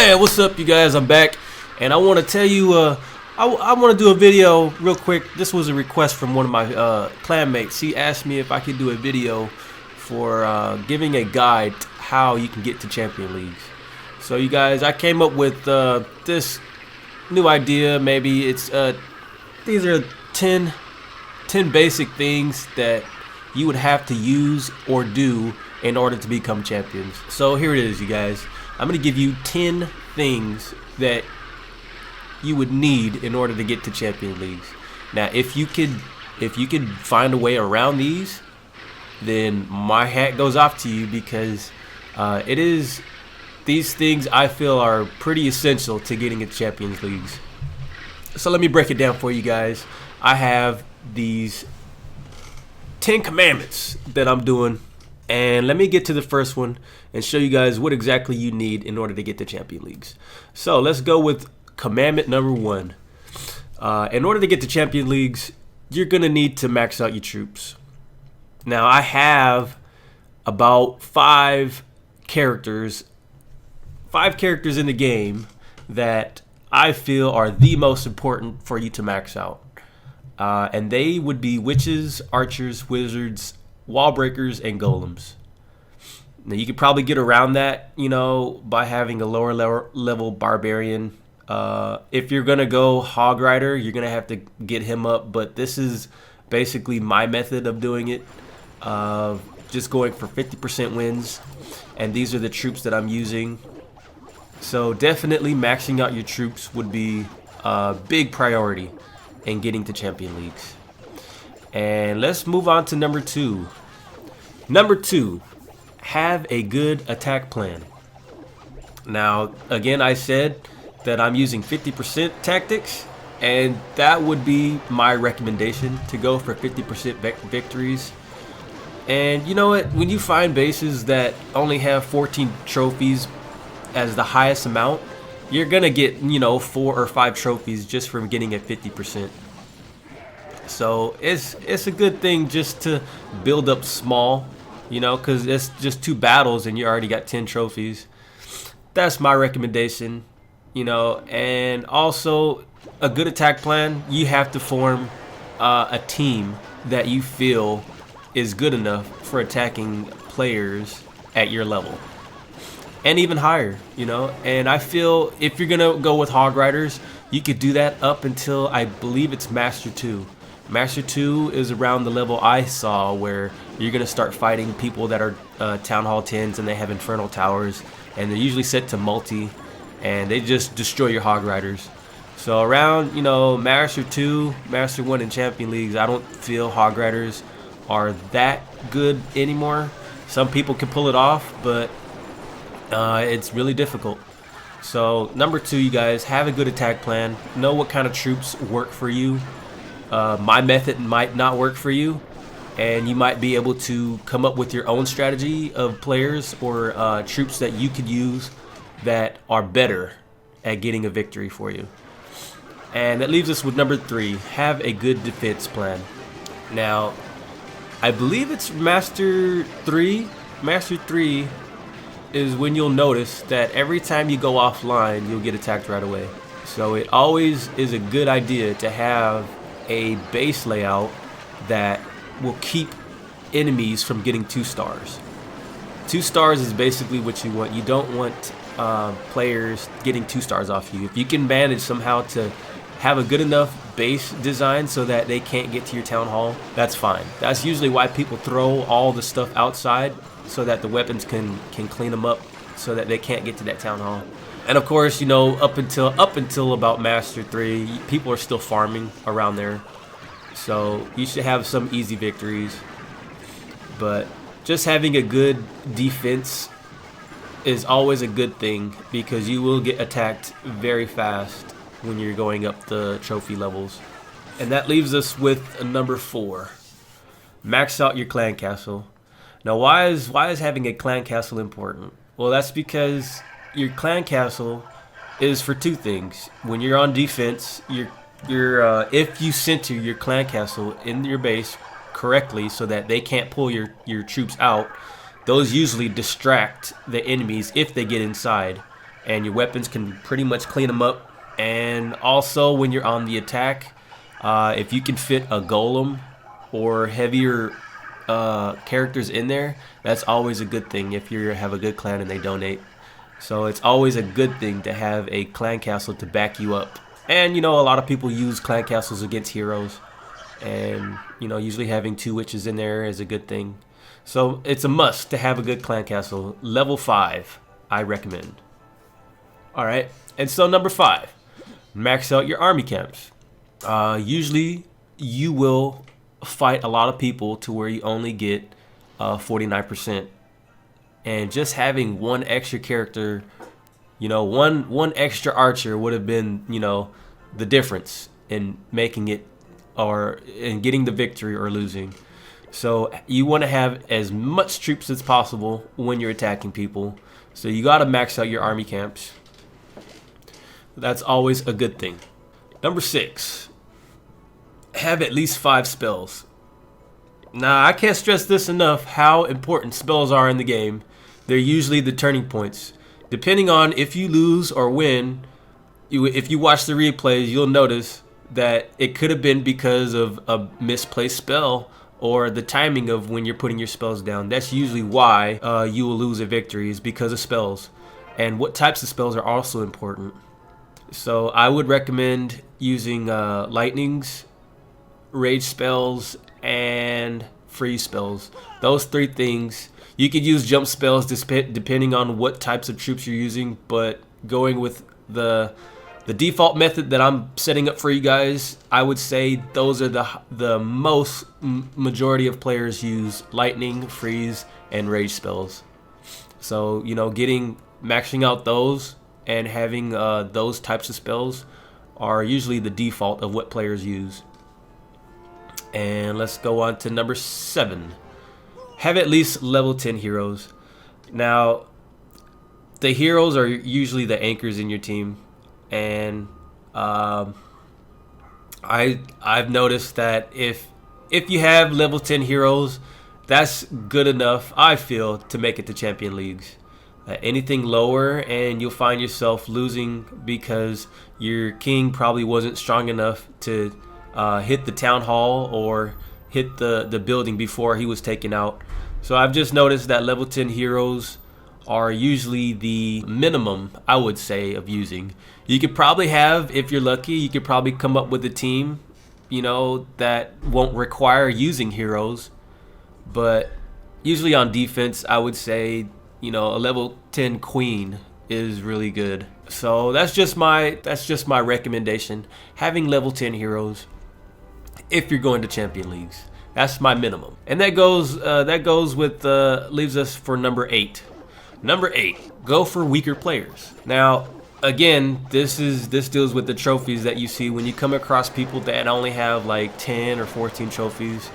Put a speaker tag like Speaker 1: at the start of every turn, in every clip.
Speaker 1: Yeah, what's up, you guys? I'm back, and I want to tell you, I want to do a video real quick. This was a request from one of my clanmates. He asked me if I could do a video for giving a guide to how you can get to Champion Leagues. So, you guys, I came up with this new idea. Maybe it's these are 10 basic things that you would have to use or do in order to become champions. So here it is, you guys. I'm going to give you 10 things that you would need in order to get to Champion Leagues. Now, if you could find a way around these, then my hat goes off to you, because these things I feel are pretty essential to getting into Champions Leagues. So let me break it down for you guys. I have these 10 commandments that I'm doing, and let me get to the first one and show you guys what exactly you need in order to get to Champion Leagues. So let's go with commandment number 1. In order to get to Champion Leagues, you're gonna need to max out your troops. Now, I have about 5 characters in the game that I feel are the most important for you to max out. And they would be witches, archers, wizards, wall breakers, and golems. Now, you could probably get around that, by having a lower level barbarian. If you're gonna go hog rider, you're gonna have to get him up. But this is basically my method of doing it, just going for 50% wins. And these are the troops that I'm using. So definitely maxing out your troops would be a big priority in getting to Champion Leagues. And let's move on to number 2. Number 2, have a good attack plan. Now, again, I said that I'm using 50% tactics, and that would be my recommendation, to go for 50% victories. And you know what? When you find bases that only have 14 trophies as the highest amount, you're gonna get 4 or 5 trophies just from getting at 50%. So it's a good thing just to build up small, because it's just 2 battles and you already got 10 trophies. That's my recommendation, and also a good attack plan. You have to form a team that you feel is good enough for attacking players at your level and even higher, and I feel if you're gonna go with hog riders, you could do that up until, I believe it's Master 2. Master 2 is around the level I saw where you're gonna start fighting people that are Town Hall 10s, and they have Infernal Towers, and they're usually set to multi, and they just destroy your hog riders. So around Master 2, Master 1 in Champion Leagues, I don't feel hog riders are that good anymore. Some people can pull it off, but it's really difficult. So number 2, you guys, have a good attack plan. Know what kind of troops work for you. My method might not work for you, and you might be able to come up with your own strategy of players or troops that you could use that are better at getting a victory for you. And that leaves us with number 3, have a good defense plan. Now, I believe it's Master 3. Master 3 is when you'll notice that every time you go offline, you'll get attacked right away. So it always is a good idea to have a base layout that will keep enemies from getting 2 stars. 2 stars is basically what you want. You don't want players getting 2 stars off you. If you can manage somehow to have a good enough base design so that they can't get to your town hall, that's fine. That's usually why people throw all the stuff outside, so that the weapons can clean them up so that they can't get to that town hall. And of course, up until about Master 3, people are still farming around there. So you should have some easy victories. But just having a good defense is always a good thing, because you will get attacked very fast when you're going up the trophy levels. And that leaves us with number 4. Max out your clan castle. Now, why is having a clan castle important? Well, that's because your clan castle is for 2 things. When you're on defense, if you center your clan castle in your base correctly so that they can't pull your troops out, those usually distract the enemies if they get inside. and your weapons can pretty much clean them up. And also when you're on the attack, if you can fit a golem or heavier characters in there, that's always a good thing if you have a good clan and they donate. So it's always a good thing to have a clan castle to back you up. And you know, a lot of people use clan castles against heroes, and you know, usually having 2 witches in there is a good thing. So it's a must to have a good clan castle. Level 5, I recommend. Alright, and so number 5, max out your army camps. Usually you will fight a lot of people to where you only get 49%. And just having one extra character, you know, one extra archer would have been, you know, the difference in making it or in getting the victory or losing. So you want to have as much troops as possible when you're attacking people. So you got to max out your army camps. That's always a good thing. Number 6, have at least 5 spells. Now, I can't stress this enough how important spells are in the game. They're usually the turning points. Depending on if you lose or win, if you watch the replays, you'll notice that it could have been because of a misplaced spell or the timing of when you're putting your spells down. That's usually why you will lose a victory, is because of spells. And what types of spells are also important. So I would recommend using lightnings, rage spells, and freeze spells. Those 3 things. You could use jump spells depending on what types of troops you're using, but going with the default method that I'm setting up for you guys, I would say those are the most majority of players use lightning, freeze, and rage spells. So, you know, maxing out those and having those types of spells are usually the default of what players use. And let's go on to number 7. Have at least level 10 heroes. Now, the heroes are usually the anchors in your team, and I've noticed that if you have level 10 heroes, that's good enough, I feel, to make it to champion leagues. Anything lower and you'll find yourself losing because your king probably wasn't strong enough to hit the town hall or hit the building before he was taken out. So I've just noticed that level 10 heroes are usually the minimum, I would say, of using. You could probably have, if you're lucky, you could probably come up with a team, you know, that won't require using heroes. But usually on defense, I would say, you know, a level 10 queen is really good. So that's just my recommendation. Having level 10 heroes if you're going to champion leagues. That's my minimum. And that goes with leaves us for number 8. Number 8, go for weaker players. Now, again, this deals with the trophies that you see when you come across people that only have like 10 or 14 trophies.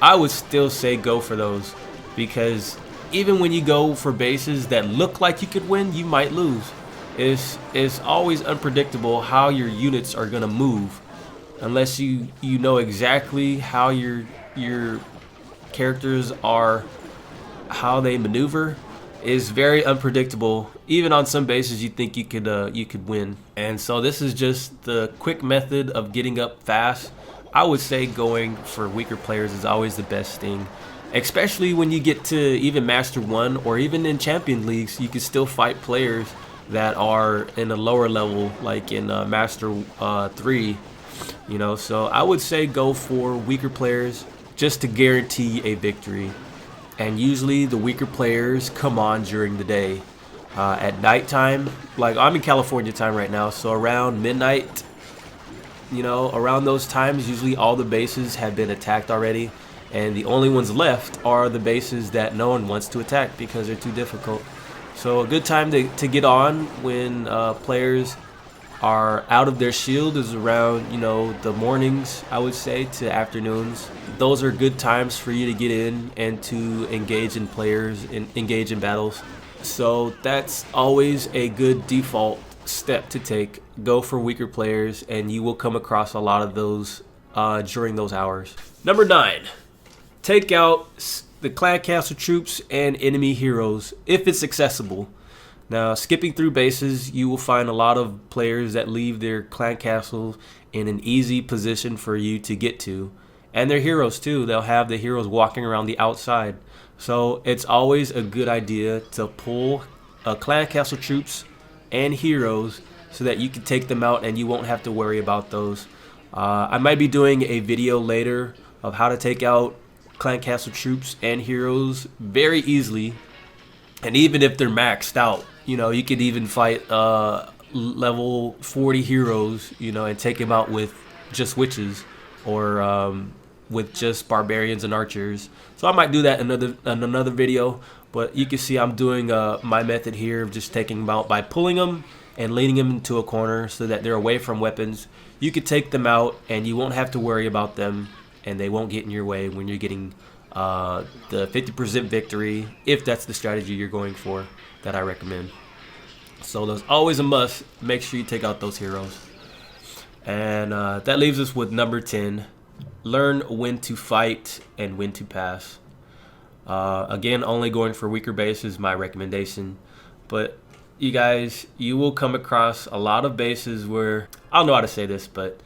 Speaker 1: I would still say go for those, because even when you go for bases that look like you could win, you might lose. It's always unpredictable how your units are gonna move, unless you know exactly how your characters are, how they maneuver. Is very unpredictable. Even on some bases you think you could win. And so this is just the quick method of getting up fast. I would say going for weaker players is always the best thing, especially when you get to even Master 1 or even in Champion Leagues. You can still fight players that are in a lower level, like in Master 3, you know. So I would say go for weaker players just to guarantee a victory. And usually the weaker players come on during the day. At nighttime, like I'm in California time right now, so around midnight, you know, around those times, usually all the bases have been attacked already, and the only ones left are the bases that no one wants to attack because they're too difficult. So a good time to get on when players are out of their shield is around, you know, the mornings, I would say, to afternoons. Those are good times for you to get in and to engage in players and engage in battles. So that's always a good default step to take. Go for weaker players, and you will come across a lot of those during those hours. Number 9, take out the clan castle troops and enemy heroes if it's accessible. Now, skipping through bases, you will find a lot of players that leave their clan castles in an easy position for you to get to. And their heroes too. They'll have the heroes walking around the outside. So it's always a good idea to pull clan castle troops and heroes so that you can take them out and you won't have to worry about those. I might be doing a video later of how to take out clan castle troops and heroes very easily. And even if they're maxed out, you could even fight level 40 heroes, and take them out with just witches or with just barbarians and archers. So I might do that in another video. But you can see I'm doing my method here of just taking them out by pulling them and leading them into a corner so that they're away from weapons. You could take them out and you won't have to worry about them, and they won't get in your way when you're getting the 50% victory, if that's the strategy you're going for, that I recommend. So there's always a must. Make sure you take out those heroes. And that leaves us with number 10. Learn when to fight and when to pass. Again, only going for weaker bases is my recommendation. But you guys, you will come across a lot of bases where, I don't know how to say this, but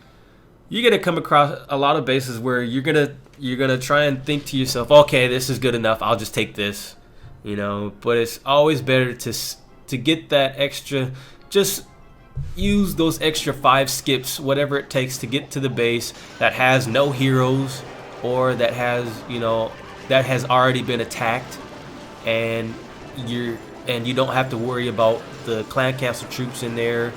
Speaker 1: you're gonna come across a lot of bases where you're gonna try and think to yourself, okay, this is good enough, I'll just take this, But it's always better to get that extra. Just use those extra 5 skips, whatever it takes, to get to the base that has no heroes or that has that has already been attacked, and you don't have to worry about the clan castle troops in there.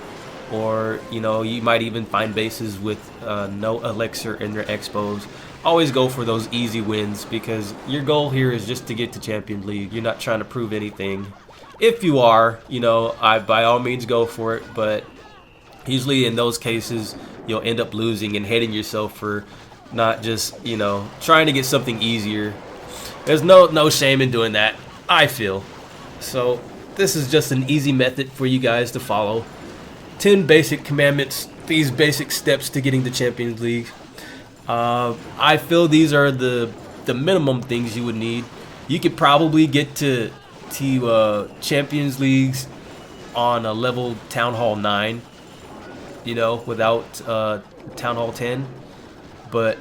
Speaker 1: Or you might even find bases with no elixir in their expos. Always go for those easy wins, because your goal here is just to get to Champions League. You're not trying to prove anything. If you are, I by all means go for it, but usually in those cases you'll end up losing and hating yourself for not just trying to get something easier. There's no shame in doing that, I feel. So this is just an easy method for you guys to follow. 10 basic commandments, these basic steps to getting to Champions League. I feel these are the minimum things you would need. You could probably get to Champions Leagues on a level Town Hall 9, without Town Hall 10. But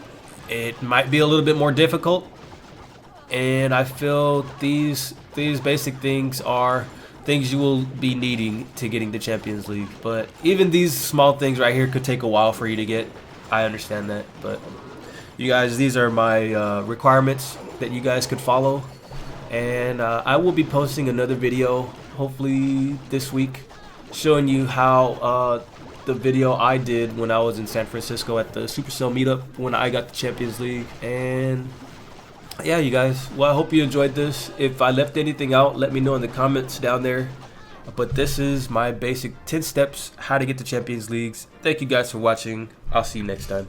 Speaker 1: it might be a little bit more difficult. And I feel these basic things are things you will be needing to getting to Champions League. But even these small things right here could take a while for you to get. I understand that, but you guys, these are my requirements that you guys could follow. And I will be posting another video hopefully this week showing you how the video I did when I was in San Francisco at the Supercell meetup when I got the Champions League. And yeah, you guys, well, I hope you enjoyed this. If I left anything out, let me know in the comments down there. But this is my basic 10 steps how to get to Champions Leagues. Thank you guys for watching. I'll see you next time.